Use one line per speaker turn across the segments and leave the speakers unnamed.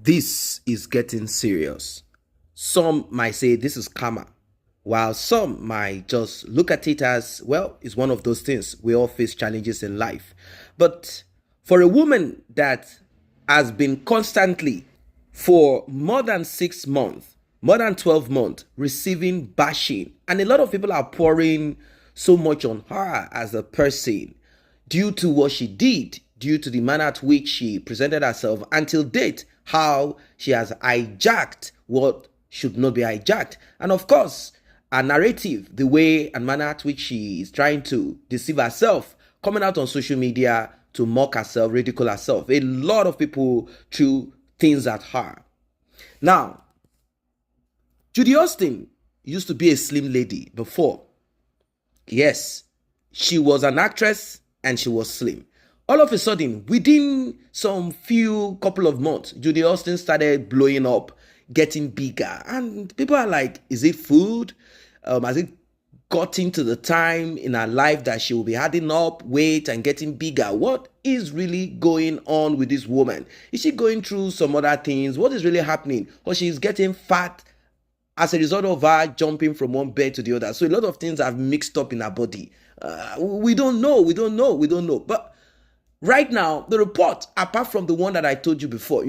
this is getting serious. Some might say this is karma, while some might just look at it as, well, it's one of those things. We all face challenges in life. But for a woman that has been constantly for more than 6 months, more than 12 months, receiving bashing, and a lot of people are pouring so much on her as a person due to what she did, due to the manner at which she presented herself until date, how she has hijacked what should not be hijacked. And of course, a narrative, the way and manner at which she is trying to deceive herself, coming out on social media to mock herself, ridicule herself. A lot of people threw things at her. Now, Judy Austin used to be a slim lady before. Yes, she was an actress and she was slim. All of a sudden, within some few couple of months, Judy Austin started blowing up, getting bigger. And people are like, is it food? Has it gotten to the time in her life that she will be adding up weight and getting bigger? What is really going on with this woman? Is she going through some other things? What is really happening? Or she's getting fat as a result of her jumping from one bed to the other. So a lot of things have mixed up in her body. We don't know. But right now, the report, apart from the one that I told you before,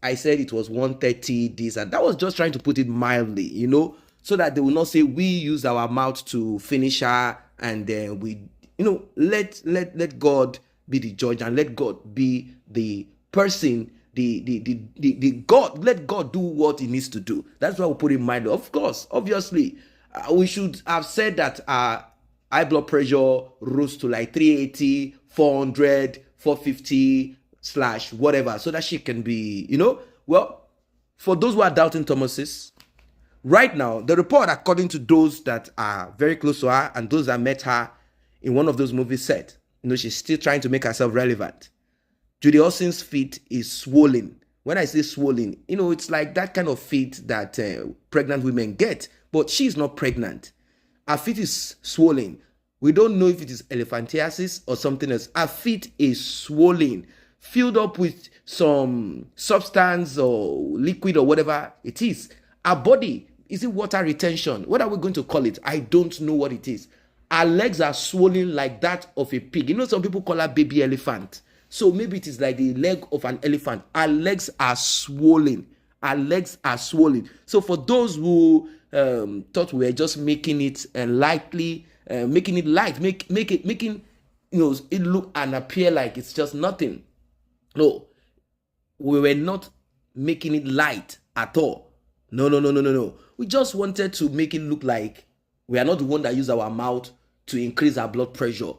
I said it was 130, this, and that was just trying to put it mildly, so that they will not say we use our mouth to finish her, and then we, let God be the judge, and let God be the person, the God. Let God do what he needs to do. That's why we put it mildly. Of course, obviously, we should have said that our high blood pressure rose to like 380, 400, 450 / whatever, so that she can be, well, for those who are doubting Thomases, right now, the report, according to those that are very close to her and those that met her in one of those movies, said, she's still trying to make herself relevant. Judy Austin's feet is swollen. When I say swollen, it's like that kind of feet that pregnant women get, but she's not pregnant. Her feet is swollen. We don't know if it is elephantiasis or something else. Her feet is swollen, filled up with some substance or liquid or whatever it is. Her body, is it water retention? What are we going to call it? I don't know what it is. Her legs are swollen like that of a pig. Some people call her baby elephant. So maybe it is like the leg of an elephant. Her legs are swollen. So for those who thought we were just making it lightly, making it light, making it look and appear like it's just nothing. No, we were not making it light at all. No. We just wanted to make it look like we are not the one that use our mouth to increase our blood pressure.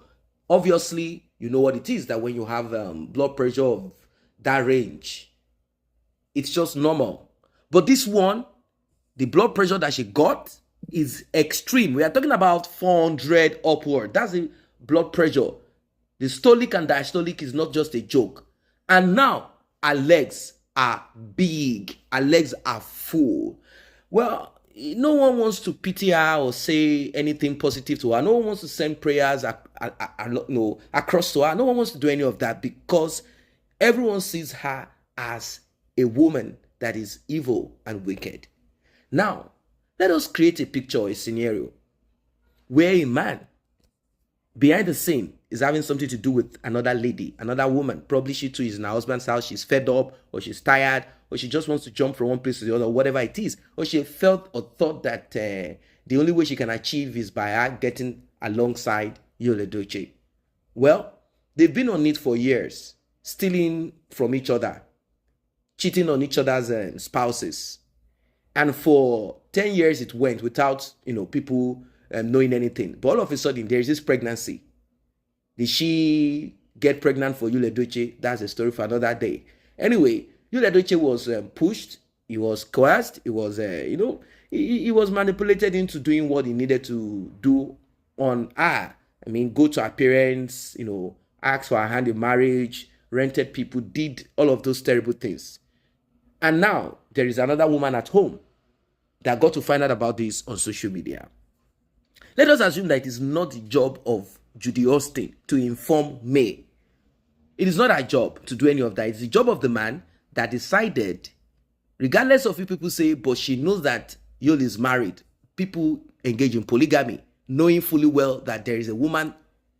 Obviously, you know what it is, that when you have blood pressure of that range, it's just normal. But this one, the blood pressure that she got is extreme. We are talking about 400 upward. That's the blood pressure. The systolic and diastolic is not just a joke. And now, her legs are big. Her legs are full. Well, no one wants to pity her or say anything positive to her. No one wants to send prayers across to her. No one wants to do any of that because everyone sees her as a woman that is evil and wicked. Now, let us create a picture or a scenario where a man behind the scene is having something to do with another lady, another woman. Probably she too is in her husband's house. She's fed up, or she's tired, or she just wants to jump from one place to the other, whatever it is. Or she felt or thought that the only way she can achieve is by her getting alongside Yul Edochie. Well, they've been on it for years, stealing from each other, cheating on each other's spouses. And for 10 years it went without, people knowing anything. But all of a sudden, there's this pregnancy. Did she get pregnant for Yul Edochie? That's a story for another day. Anyway, Yul Edochie was pushed. He was coerced. He was, he was manipulated into doing what he needed to do on her. Go to her parents, ask for her hand in marriage, rented people, did all of those terrible things. And now there is another woman at home that got to find out about this on social media. Let us assume that it is not the job of Judy Austin to inform May. It is not her job to do any of that. It's the job of the man that decided Regardless of what people say, but she knows that Yul is married. People engage in polygamy, knowing fully well that there is a woman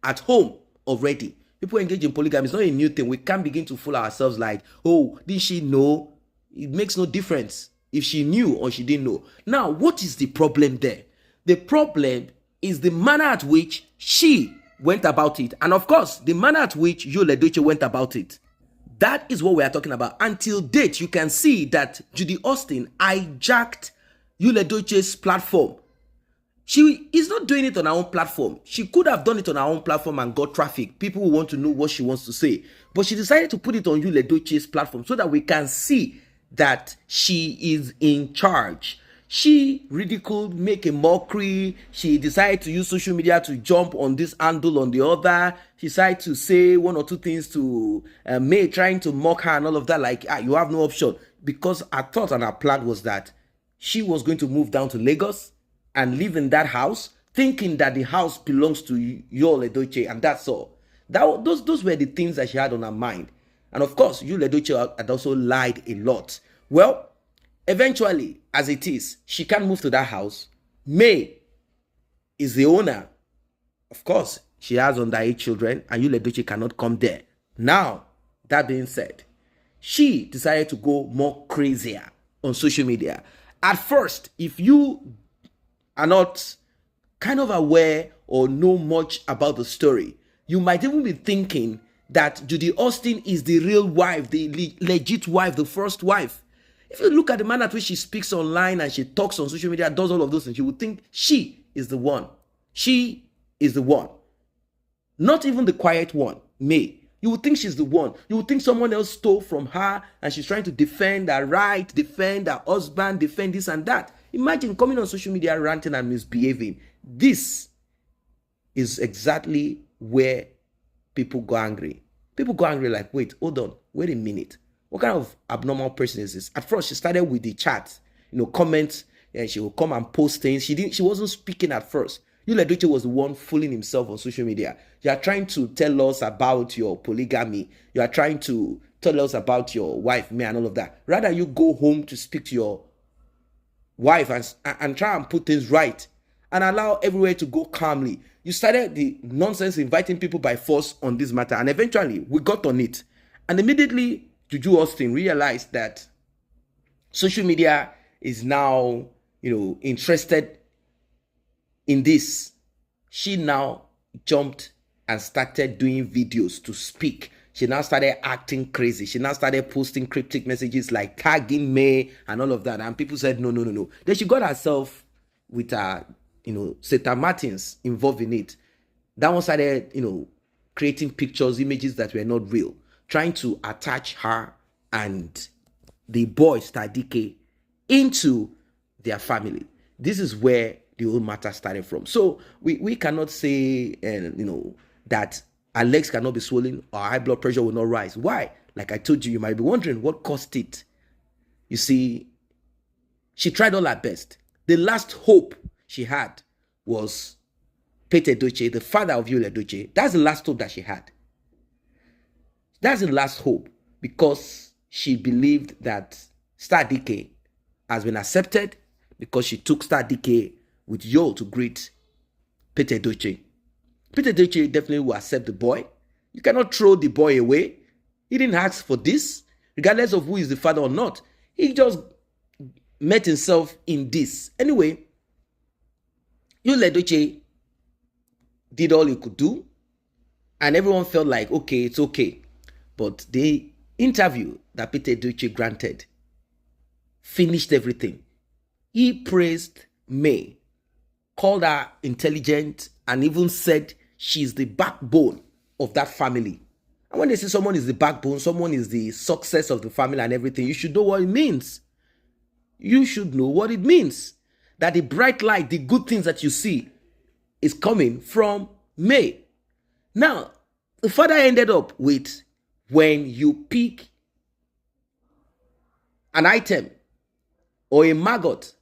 at home already. People engage in polygamy. It's not a new thing. We can't begin to fool ourselves like, oh, did she know? It makes no difference if she knew or she didn't know. Now, what is the problem there? The problem is the manner at which she went about it. And of course, the manner at which Yul Edochie went about it. That is what we are talking about. Until date, you can see that Judy Austin hijacked Yul Edochie's platform. She is not doing it on her own platform. She could have done it on her own platform and got traffic. People who want to know what she wants to say. But she decided to put it on Yul Edochie's platform so that we can see that she is in charge. She ridiculed, make a mockery. She decided to use social media to jump on this handle on the other. She decided to say one or two things to May, trying to mock her and all of that. Like, you have no option. Because her thought and her plan was that she was going to move down to Lagos and live in that house, thinking that the house belongs to Yul Edochie, and that's all. Those were the things that she had on her mind. And of course, Yul Edochie had also lied a lot. Well, eventually, as it is, she can't move to that house. May is the owner. Of course, she has underage children, and Yul Edochie cannot come there. Now, that being said, she decided to go more crazier on social media. At first, if you are not kind of aware or know much about the story, you might even be thinking that Judy Austin is the real wife, the legit wife, the first wife. If you look at the manner at which she speaks online and she talks on social media, does all of those things, you would think she is the one. She is the one. Not even the quiet one, May. You would think she's the one. You would think someone else stole from her and she's trying to defend her right, defend her husband, defend this and that. Imagine coming on social media ranting and misbehaving. This is exactly where people go angry. People go angry like, wait, hold on, wait a minute. What kind of abnormal person is this? At first, she started with the chat, comments, and she will come and post things. She wasn't speaking at first. Yul Edochie was the one fooling himself on social media. You are trying to tell us about your polygamy. You are trying to tell us about your wife, me, and all of that. Rather, you go home to speak to your wife and try and put things right and allow everywhere to go calmly. You started the nonsense inviting people by force on this matter, and eventually we got on it. And immediately, Judy Austin realized that social media is now, interested in this. She now jumped and started doing videos to speak. She now started acting crazy. She now started posting cryptic messages like tagging May and all of that. And people said, no. Then she got herself with her, Seta Martins involved in it. That one started, creating pictures, images that were not real, trying to attach her and the boy, Star DK, into their family. This is where the whole matter started from. So we cannot say, that our legs cannot be swollen or high blood pressure will not rise. Why? Like I told you might be wondering what caused it. You see, she tried all her best. The last hope she had was Pete Edochie, the father of Yul Edochie. That's the last hope that she had. That's the last hope, because she believed that Star DK has been accepted because she took Star DK with Yul to greet Pete Edochie. Pete Edochie definitely will accept the boy. You cannot throw the boy away. He didn't ask for this, regardless of who is the father or not. He just met himself in this. Anyway, Yul Edochie did all he could do, and everyone felt like, okay, it's okay. But the interview that Pete Edochie granted finished everything. He praised May, called her intelligent, and even said she's the backbone of that family. And when they say someone is the backbone, someone is the success of the family and everything, you should know what it means. You should know what it means. That the bright light, the good things that you see is coming from May. Now, the father ended up with, when you pick an item or a maggot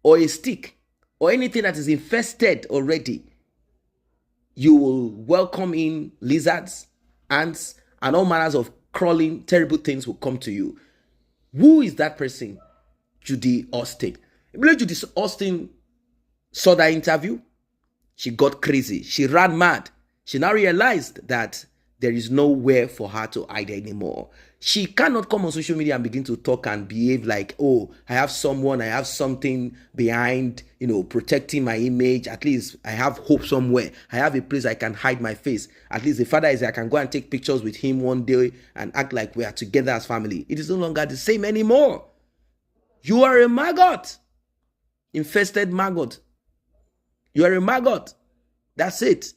or a stick or anything that is infested already, you will welcome in lizards, ants, and all manners of crawling, terrible things will come to you. Who is that person? Judy Austin. Immediately Judy Austin saw that interview, she got crazy. She ran mad. She now realized that there is nowhere for her to hide anymore. She cannot come on social media and begin to talk and behave like, oh, I have someone, I have something behind, protecting my image. At least I have hope somewhere. I have a place I can hide my face. At least the father is I can go and take pictures with him one day and act like we are together as family. It is no longer the same anymore. You are a maggot. Infested maggot. You are a maggot. That's it.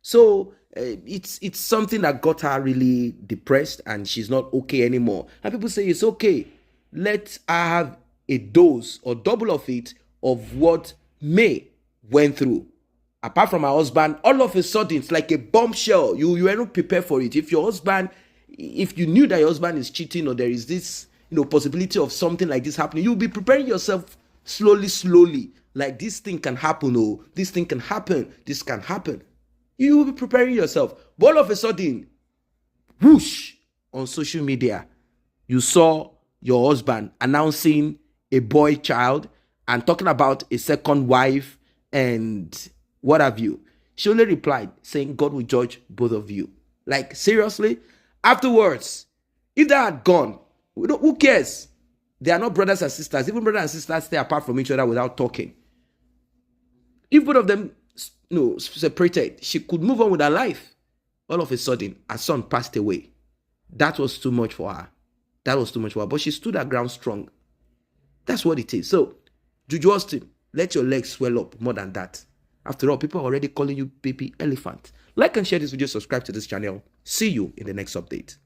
So it's something that got her really depressed, and she's not okay anymore. And people say it's okay. Let her have a dose or double of it of what May went through. Apart from her husband, all of a sudden it's like a bombshell. You were not prepared for it. If you knew that your husband is cheating, or there is this possibility of something like this happening, you'll be preparing yourself slowly. Like, this thing can happen, this thing can happen, this can happen. You will be preparing yourself. But all of a sudden, whoosh, on social media, you saw your husband announcing a boy child and talking about a second wife and what have you. She only replied saying, God will judge both of you. Like, seriously? Afterwards, if they had gone, who cares? They are not brothers and sisters. Even brothers and sisters stay apart from each other without talking. If both of them separated, she could move on with her life. All of a sudden, her son passed away. That was too much for her. But she stood her ground strong. That's what it is. So, Judy Austin, let your legs swell up more than that. After all, people are already calling you baby elephant. Like and share this video, subscribe to this channel. See you in the next update.